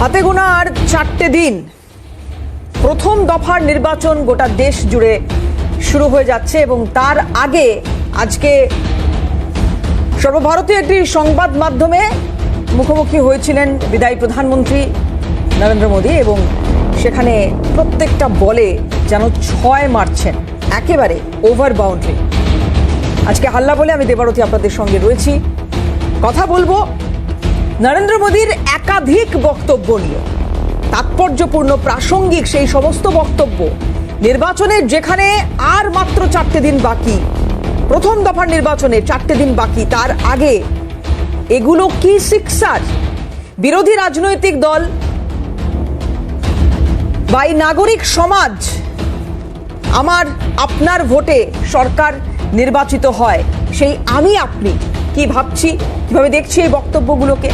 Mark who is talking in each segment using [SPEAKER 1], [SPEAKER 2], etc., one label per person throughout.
[SPEAKER 1] হাতে গোনা আর 4টে দিন প্রথম দফার নির্বাচন গোটা দেশ জুড়ে শুরু হয়ে যাচ্ছে এবং তার আগে আজকে সর্বভারতীয় একটি সংবাদ মাধ্যমে মুখোমুখি হয়েছিলেন বিদায়ী প্রধানমন্ত্রী নরেন্দ্র মোদী এবং সেখানে প্রত্যেকটা বলে যেন 6 মারছেন, একেবারে ওভার বাউন্ডারি। আজকে হাল্লা বলে আমি দেবারতী আপনাদের সঙ্গে রয়েছি, কথা বলবো নরেন্দ্র মোদীর একাধিক বক্তব্য নিয়ে, তাৎপর্যপূর্ণ প্রাসঙ্গিক সেই সমস্ত বক্তব্য। নির্বাচনের যেখানে আর মাত্র 4টে দিন বাকি, প্রথম দফার নির্বাচনে 4টে দিন বাকি, তার আগে এগুলো কি সিক্সার? বিরোধী রাজনৈতিক দল বা এই নাগরিক সমাজ আমার আপনার ভোটে সরকার নির্বাচিত হয়, সেই আমি আপনি কি ভাবছি, কিভাবে দেখছি এই বক্তব্যগুলোকে,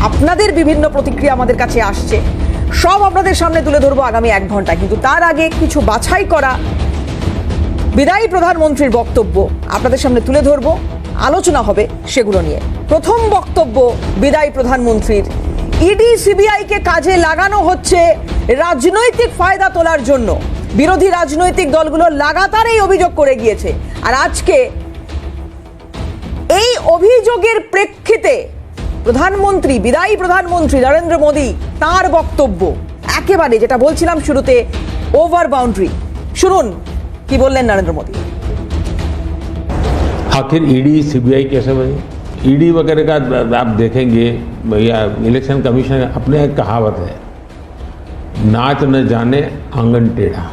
[SPEAKER 1] আপনাদের বিভিন্ন প্রতিক্রিয়া আমাদের কাছে আসছে, সব আপনাদের সামনে তুলে ধরবো আগামী 1 ঘন্টা। কিন্তু তার আগে কিছু বাছাই করা বিদায়ী প্রধানমন্ত্রীর বক্তব্য আপনাদের সামনে তুলে ধরবো, আলোচনা হবে সেগুলো নিয়ে। প্রথম বক্তব্য বিদায়ী প্রধানমন্ত্রীর, ইডি সিবিআইকে কাজে লাগানো হচ্ছে রাজনৈতিক ফায়দা তোলার জন্য। বিরোধী রাজনৈতিক দলগুলো লাগাতার এই অভিযোগ করে গিয়েছে, আর আজকে এই অভিযোগের প্রেক্ষিতে প্রধানমন্ত্রী, বিদায়ী প্রধানমন্ত্রী নরেন্দ্র মোদী, তার বক্তব্য একেবারে যেটা বলছিলাম শুরুতে, ওভার বাউন্ডারি। শুনুন কি বললেন নরেंद्र मोदी।
[SPEAKER 2] आखिर ईडी सीबीआई कैसे बनी? ईडी वगैरह का आप देखेंगे भैया, इलेक्शन कमीशन अपने एक कहावत है, नाच न जाने आंगन टेढ़ा,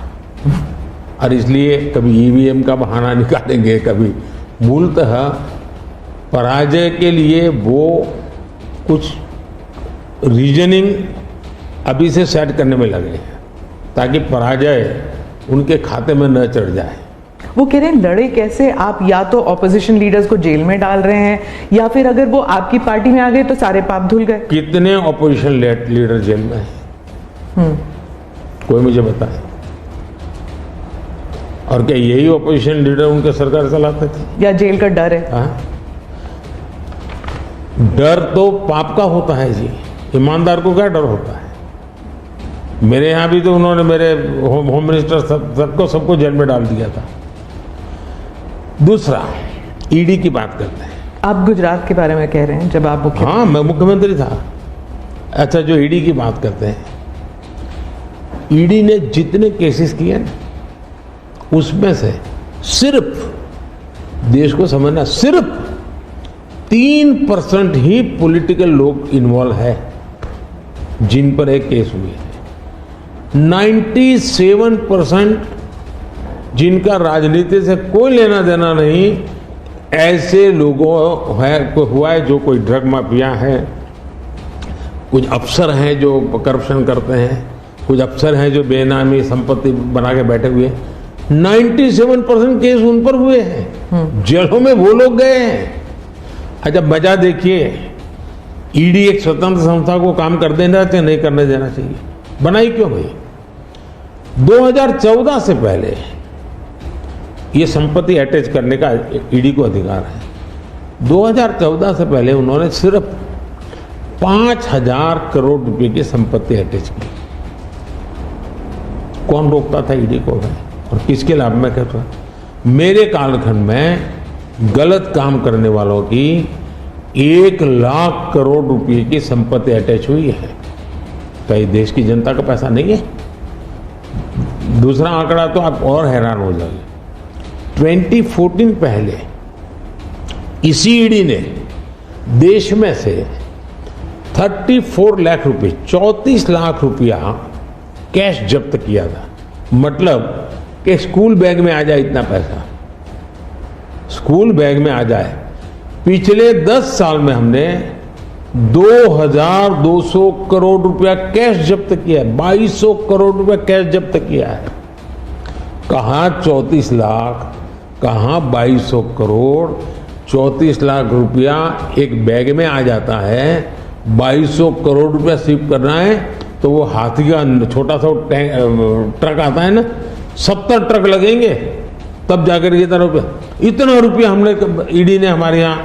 [SPEAKER 2] और इसलिए कभी ईवीएम का बहाना निकालेंगे, कभी मूलतः पराजय के लिए वो कुछ रीजनिंग अभी से सेट करने में लगे हैं ताकि पराजय उनके खाते में न चढ़ जाए।
[SPEAKER 3] वो कह रहे हैं लड़े कैसे आप, या तो ऑपोजिशन लीडर्स को जेल में डाल रहे हैं, या फिर अगर वो आपकी पार्टी में आ गए तो सारे पाप धुल गए।
[SPEAKER 2] कितने ऑपोजिशन लीडर जेल में हैं? कोई मुझे बताए। और क्या यही ऑपोजिशन लीडर उनके सरकार चलाते थे?
[SPEAKER 3] या जेल का डर है?
[SPEAKER 2] हाँ? डर तो पाप का होता है जी, ईमानदार को क्या डर होता है? मेरे यहां भी तो उन्होंने मेरे होम मिनिस्टर सबको जेल में डाल दिया था। दूसरा, ईडी की बात करते हैं।
[SPEAKER 3] आप गुजरात के बारे में कह रहे हैं जब आप
[SPEAKER 2] हाँ, मैं मुख्यमंत्री था। अच्छा, जो ईडी की बात करते हैं, ईडी ने जितने केसेस किए ना, उसमें से सिर्फ, देश को समझना, सिर्फ 3% ही पॉलिटिकल लोग इन्वॉल्व है जिन पर एक केस हुई है। 97% जिनका राजनीति से कोई लेना देना नहीं, ऐसे लोगों को हुआ है जो कोई ड्रग माफिया है, कुछ अफसर हैं जो करप्शन करते हैं, कुछ अफसर हैं जो बेनामी संपत्ति बना के बैठे हुए हैं। 97% केस उन पर हुए हैं, जेलों में वो लोग गए हैं। अच्छा, वजह देखिए, ईडी एक स्वतंत्र संस्था को काम कर देना चाहिए, नहीं करने देना चाहिए, बनाई क्यों गई? 2014 से पहले ये संपत्ति अटैच करने का ईडी को अधिकार है। 2014 से पहले उन्होंने सिर्फ 5,000 करोड़ रुपए की संपत्ति अटैच की। कौन रोकता था ईडी को भाई? और किसके लाभ में कहता? मेरे कालखंड में गलत काम करने वालों की 1 लाख करोड़ रुपए की संपत्ति अटैच हुई है। क्या ये देश की जनता का पैसा नहीं है? दूसरा आंकड़ा तो आप और हैरान हो जाएंगे। 2014 पहले इसी ईडी ने देश में से 34 लाख रुपए, 34 लाख रुपया कैश जब्त किया था। मतलब कि स्कूल बैग में आ जाए इतना पैसा, स्कूल बैग में आ जाए। पिछले 10 साल में हमने 2200 करोड़ रुपया कैश जब्त किया है, 2200 करोड़ रुपया कैश जब्त किया है। कहाँ 34 लाख, कहाँ 2200 करोड़? 34 लाख रुपया एक बैग में आ जाता है, 2200 करोड़ रुपया सीप करना है तो वो हाथी का छोटा सा ट्रक आता है ना, 70 ट्रक लगेंगे तब जाकर इतना रुपया हमने ईडी ने हमारे यहाँ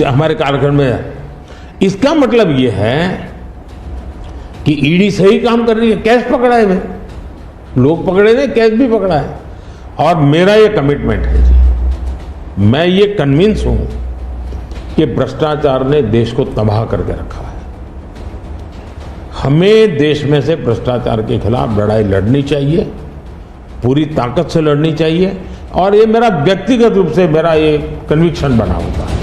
[SPEAKER 2] हमारे कार्यक्रम में। इसका मतलब ये है कि ईडी सही काम कर रही है, कैश पकड़ा है भाई, लोग पकड़े नहीं, कैश भी पकड़ा है। और मेरा ये कमिटमेंट है जी, मैं ये कन्विंस हूं कि भ्रष्टाचार ने देश को तबाह करके रखा है। हमें देश में से भ्रष्टाचार के खिलाफ लड़ाई लड़नी चाहिए, पूरी ताकत से लड़नी चाहिए, और ये मेरा व्यक्तिगत रूप से मेरा ये कन्विक्शन बना हुआ है।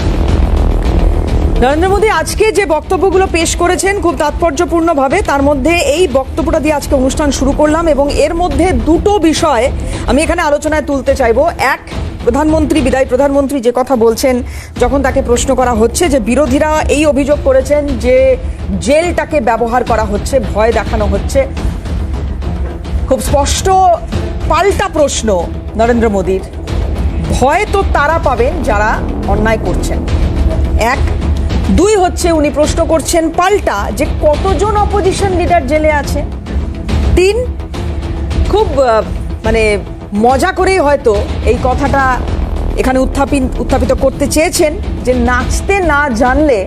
[SPEAKER 1] নরেন্দ্র মোদী আজকে যে বক্তব্যগুলো পেশ করেছেন খুব তাৎপর্যপূর্ণভাবে, তার মধ্যে এই বক্তব্যটা দিয়ে আজকে অনুষ্ঠান শুরু করলাম এবং এর মধ্যে দুটো বিষয় আমি এখানে আলোচনায় তুলতে চাইবো। এক, প্রধানমন্ত্রী, বিদায়ী প্রধানমন্ত্রী যে কথা বলছেন যখন তাকে প্রশ্ন করা হচ্ছে যে বিরোধীরা এই অভিযোগ করেছেন যে জেলটাকে ব্যবহার করা হচ্ছে, ভয় দেখানো হচ্ছে, খুব স্পষ্ট পাল্টা প্রশ্ন নরেন্দ্র মোদীর, ভয় তো তারা পাবেন যারা অন্যায় করছেন। এক, দুই হচ্ছে উনি প্রশ্ন করছেন পাল্টা যে কতজন অপোজিশন লিডার জেলে আছে। তিন, খুব মানে মজা করেই হয়তো এই কথাটা এখানে উত্থাপিত করতে চেয়েছেন যে নাচতে না জানলে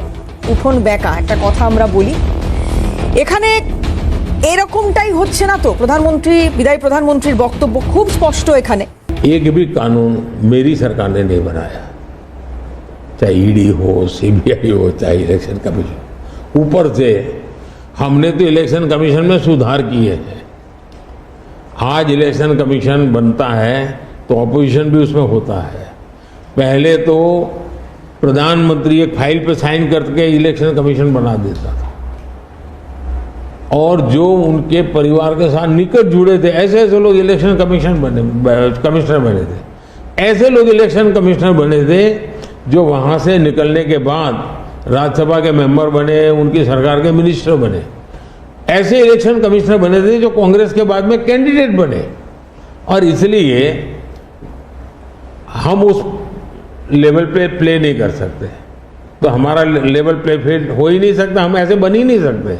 [SPEAKER 1] উঠোন বেঁকা, একটা কথা আমরা বলি। এখানে এরকমটাই হচ্ছে না তো? প্রধানমন্ত্রী, বিদায়ী প্রধানমন্ত্রীর বক্তব্য খুব স্পষ্ট এখানে।
[SPEAKER 2] एक भी कानून मेरी सरकार ने नहीं बनाया, चाहे ईडी हो, सीबीआई हो, चाहे इलेक्शन कमीशन। ऊपर से हमने तो इलेक्शन कमीशन में सुधार किए हैं। आज इलेक्शन कमीशन बनता है तो ऑपोजिशन भी उसमें होता है। पहले तो प्रधानमंत्री एक फाइल पे साइन करके इलेक्शन कमीशन बना देता था, और जो उनके परिवार के साथ निकट जुड़े थे ऐसे ऐसे लोग इलेक्शन कमिश्नर बने थे। ऐसे लोग इलेक्शन कमिश्नर बने थे जो वहां से निकलने के बाद राज्यसभा के मेंबर बने, उनकी सरकार के मिनिस्टर बने। ऐसे इलेक्शन कमिश्नर बने थे जो कांग्रेस के बाद में कैंडिडेट बने। और इसलिए हम उस लेवल पे प्ले नहीं कर सकते, तो हमारा लेवल प्ले फील्ड हो ही नहीं सकता, हम ऐसे बन ही नहीं सकते।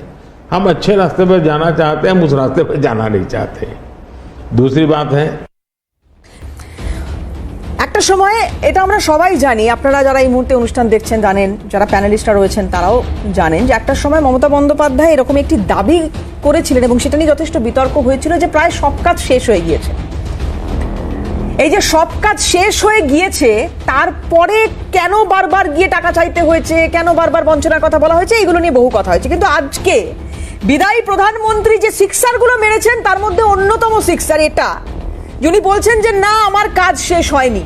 [SPEAKER 2] हम अच्छे रास्ते पर जाना चाहते हैं, हम उस रास्ते पर जाना नहीं चाहते। दूसरी बात है,
[SPEAKER 1] একটা সময় এটা আমরা সবাই জানি, আপনারা যারা এই মুহূর্তে অনুষ্ঠান দেখছেন জানেন, যারা প্যানেলিস্টরা রয়েছেন তারাও জানেন যে একটা সময় মমতা বন্দ্যোপাধ্যায় এরকম একটি দাবি করেছিলেন এবং সেটা নিয়ে যথেষ্ট বিতর্ক হয়েছিল যে প্রায় সব কাজ শেষ হয়ে গিয়েছে। এই যে সব কাজ শেষ হয়ে গিয়েছে, তারপরে কেন বারবার গিয়ে টাকা চাইতে হয়েছে, কেন বারবার বঞ্চনার কথা বলা হয়েছে, এগুলো নিয়ে বহু কথা হয়েছে। কিন্তু আজকে বিদায়ী প্রধানমন্ত্রী যে সিক্সারগুলো মেরেছেন তার মধ্যে অন্যতম সিক্সার এটা, যিনি বলছেন যে না, আমার কাজ শেষ হয়নি,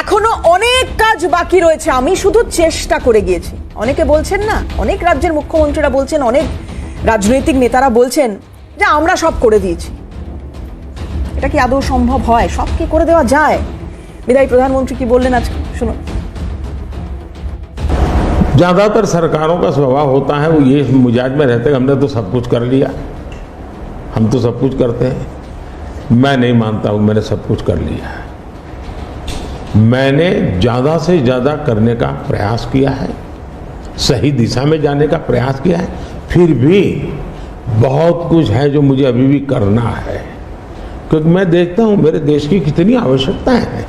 [SPEAKER 1] এখনো অনেক কাজ বাকি রয়েছে, আমি শুধু চেষ্টা করে গিয়েছি। অনেকে বলছেন না, অনেক রাজ্যের মুখ্যমন্ত্রীরা বলছেন, অনেক রাজনৈতিক নেতারা বলছেন যে আমরা সব করে দিয়েছি। এটা কি আদৌ সম্ভব হয়? সব কি করে দেওয়া যায়? বিদায়ী প্রধানমন্ত্রী কি বললেন আজকে শুনুন।
[SPEAKER 2] ज्यादातर सरकारों का स्वभाव होता है वो ये मिजाज में रहते हैं हमने तो सब कुछ कर लिया, हम तो सब कुछ करते हैं। मैं नहीं मानता हूं मैंने सब कुछ कर लिया है। मैंने ज्यादा से ज्यादा करने का प्रयास किया है, सही दिशा में जाने का प्रयास किया है। फिर भी बहुत कुछ है जो मुझे अभी भी करना है, क्योंकि मैं देखता हूं मेरे देश की कितनी आवश्यकता है।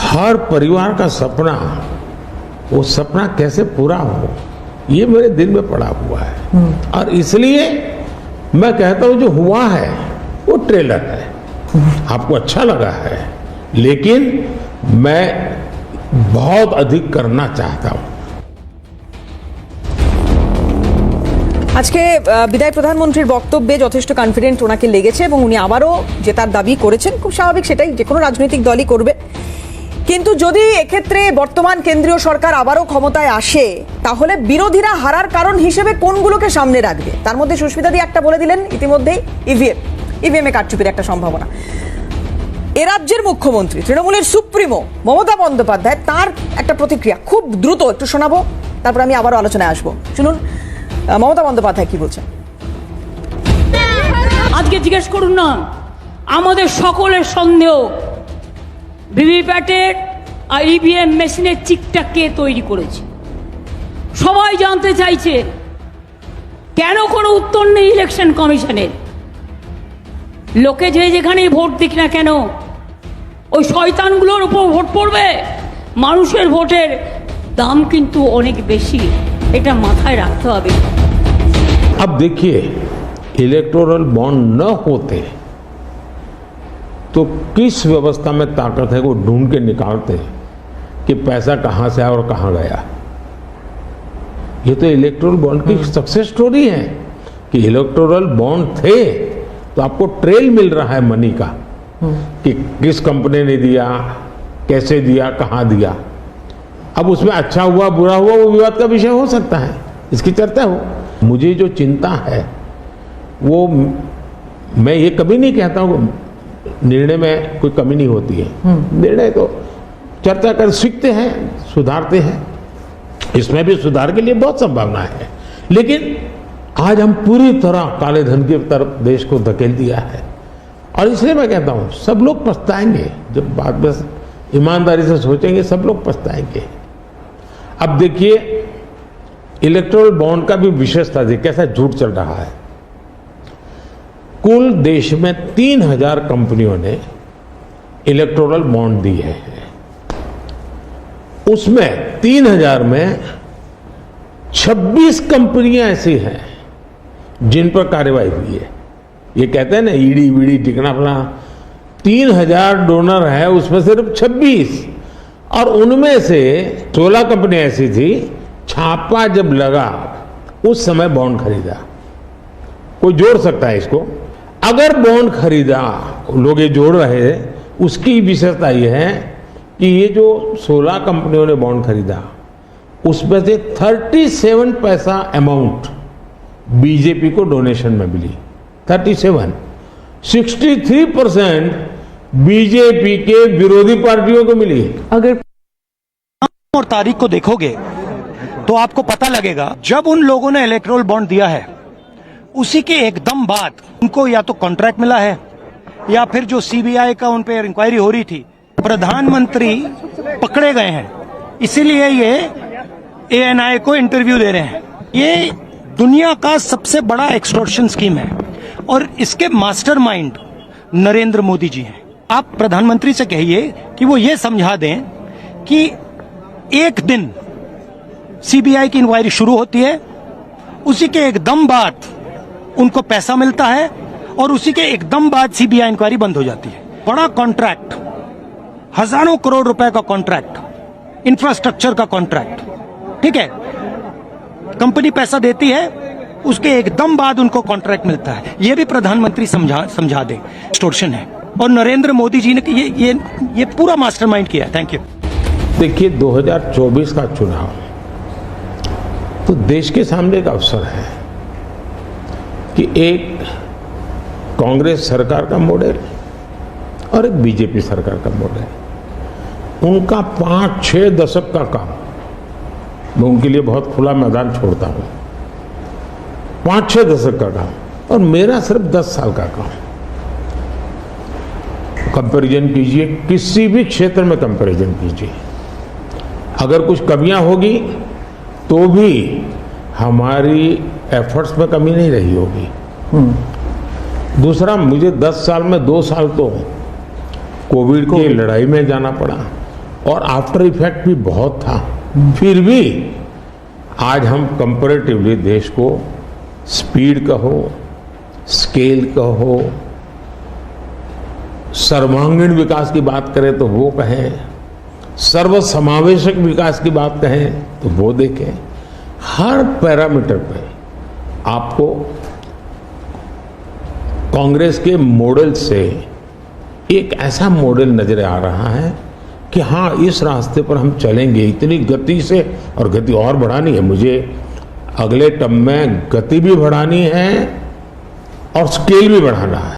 [SPEAKER 2] हर परिवार का सपना, वो सपना कैसे पूरा हो, ये मेरे दिल में पड़ा हुआ है। और इसलिए मैं कहता हूं जो हुआ है वो ट्रेलर है, आपको अच्छा लगा है, लेकिन मैं बहुत अधिक करना चाहता हूं।
[SPEAKER 1] আজকে বিদায়ী প্রধানমন্ত্রীর বক্তব্যে যথেষ্ট কনফিডেন্ট ওনাকে লেগেছে এবং উনি আবারও জেতার দাবি করেছেন। খুব স্বাভাবিক, সেটাই যে কোনো রাজনৈতিক দলই করবে। কিন্তু যদি এক্ষেত্রে বর্তমান কেন্দ্রীয় সরকার আবারও ক্ষমতায় আসে, তাহলে বিরোধীরা হারার কারণ হিসেবে কোনগুলোকে সামনে রাখবে? তার মধ্যে সুস্মিতাদি একটা বলে দিলেন ইতিমধ্যেই, ইভিএম এ কারচুপির একটা সম্ভাবনা। এ রাজ্যের মুখ্যমন্ত্রী, তৃণমূলের সুপ্রিমো মমতা বন্দ্যোপাধ্যায়, তার একটা প্রতিক্রিয়া খুব দ্রুত একটু শোনাবো, তারপর আমি আবারও আলোচনায় আসবো। শুনুন মমতা বন্দ্যোপাধ্যায় কি বলছেন।
[SPEAKER 4] আজকে জিজ্ঞেস করুন না, আমাদের সকলের সন্দেহ ভিভিপ্যাটের আর ইভিএম মেশিনের চিকটা কে তৈরি করেছে। সবাই জানতে চাইছে কেন কোনো উত্তর নেই ইলেকশন কমিশনের। লোকে যে যেখানেই ভোট দিক না কেন, ওই শয়তানগুলোর উপর ভোট পড়বে। মানুষের ভোটের দাম কিন্তু অনেক বেশি, এটা মাথায় রাখতে হবে।
[SPEAKER 2] अब देखिए, इलेक्टोरल बॉन्ड न होते तो किस व्यवस्था में ताकत है वो ढूंढ के निकालते कि पैसा कहां से आया और कहां गया। ये तो इलेक्टोरल बॉन्ड की सक्सेस स्टोरी है कि इलेक्टोरल बॉन्ड थे तो आपको ट्रेल मिल रहा है मनी का कि किस कंपनी ने दिया, कैसे दिया, कहां दिया। अब उसमें अच्छा हुआ बुरा हुआ वो विवाद का विषय हो सकता है, इसकी चर्चा हो। मुझे जो चिंता है वो, मैं ये कभी नहीं कहता हूँ निर्णय में कोई कमी नहीं होती है, निर्णय तो चर्चा कर सीखते हैं, सुधारते हैं, इसमें भी सुधार के लिए बहुत संभावना है। लेकिन आज हम पूरी तरह काले धन की तरफ देश को धकेल दिया है और इसलिए मैं कहता हूं सब लोग पछताएंगे जब बात बस ईमानदारी से सोचेंगे, सब लोग पछताएंगे। अब देखिए, इलेक्टोरल बॉन्ड का भी विशेषता देखिए कैसा झूठ चल रहा है। कुल देश में 3000 कंपनियों ने इलेक्टोरल बॉन्ड दिए हैं। उसमें 3000 में 26 कंपनियां ऐसी हैं जिन पर कार्रवाई हुई है। ये कहते हैं ना ईडी वीडी टिकना फला, 3000 डोनर है उसमें सिर्फ 26, और उनमें से 16 कंपनियां ऐसी थी छापा जब लगा उस समय बॉन्ड खरीदा। कोई जोड़ सकता है इसको, अगर बॉन्ड खरीदा, लोग ये जोड़ रहे हैं, उसकी विशेषता ये है कि ये जो 16 कंपनियों ने बॉन्ड खरीदा उसमें से 37 पैसा अमाउंट बीजेपी को डोनेशन में मिली। 63% बीजेपी के विरोधी पार्टियों को मिली।
[SPEAKER 3] अगर
[SPEAKER 5] और तारीख को देखोगे तो आपको पता लगेगा जब उन लोगों ने इलेक्टोरल बॉन्ड दिया है उसी के एकदम बाद उनको या तो कॉन्ट्रैक्ट मिला है या फिर जो सीबीआई का उन पर इंक्वायरी हो रही थी, प्रधानमंत्री पकड़े गए हैं, इसीलिए ये एएनआई को इंटरव्यू दे रहे हैं। ये दुनिया का सबसे बड़ा एक्सटॉर्शन स्कीम है और इसके मास्टरमाइंड नरेंद्र मोदी जी हैं। आप प्रधानमंत्री से कहिए कि वो ये समझा दें कि एक दिन सीबीआई की इंक्वायरी शुरू होती है, उसी के एकदम बाद उनको पैसा मिलता है और उसी के एकदम बाद सीबीआई इंक्वायरी बंद हो जाती है। बड़ा कॉन्ट्रैक्ट, हजारों करोड़ रुपए का कॉन्ट्रैक्ट, इंफ्रास्ट्रक्चर का कॉन्ट्रैक्ट, ठीक है, कंपनी पैसा देती है, उसके एकदम बाद उनको कॉन्ट्रैक्ट मिलता है। यह भी प्रधानमंत्री समझा दें, एक्सटॉर्शन है। और नरेंद्र मोदी जी ने ये पूरा मास्टरमाइंड किया है। Thank you.
[SPEAKER 2] देखिए, 2024 का चुनाव तो देश के सामने एक अवसर है कि एक कांग्रेस सरकार का मॉडल और एक बीजेपी सरकार का मॉडल, उनका 5-6 दशक का काम, मैं उनके लिए बहुत खुला मैदान छोड़ता हूं, 5-6 दशक का काम और मेरा सिर्फ 10 साल का काम। कंपैरिजन कीजिए, किसी भी क्षेत्र में कंपैरिजन कीजिए, अगर कुछ कमियां होगी तो भी हमारी एफर्ट्स में कमी नहीं रही होगी। दूसरा, मुझे 10 साल में 2 साल तो कोविड की लड़ाई में जाना पड़ा और आफ्टर इफेक्ट भी बहुत था, फिर भी आज हम कंपैरेटिवली देश को स्पीड कहो, स्केल कहो, सर्वांगीण विकास की बात करें तो वो कहें, सर्वसमावेशक विकास की बात कहें तो वो देखें, हर पैरामीटर पे आपको कांग्रेस के मॉडल से एक ऐसा मॉडल नजर आ रहा है कि हाँ, इस रास्ते पर हम चलेंगे इतनी गति से, और गति और बढ़ानी है मुझे, अगले टर्म में गति भी बढ़ानी है और स्केल भी बढ़ाना है।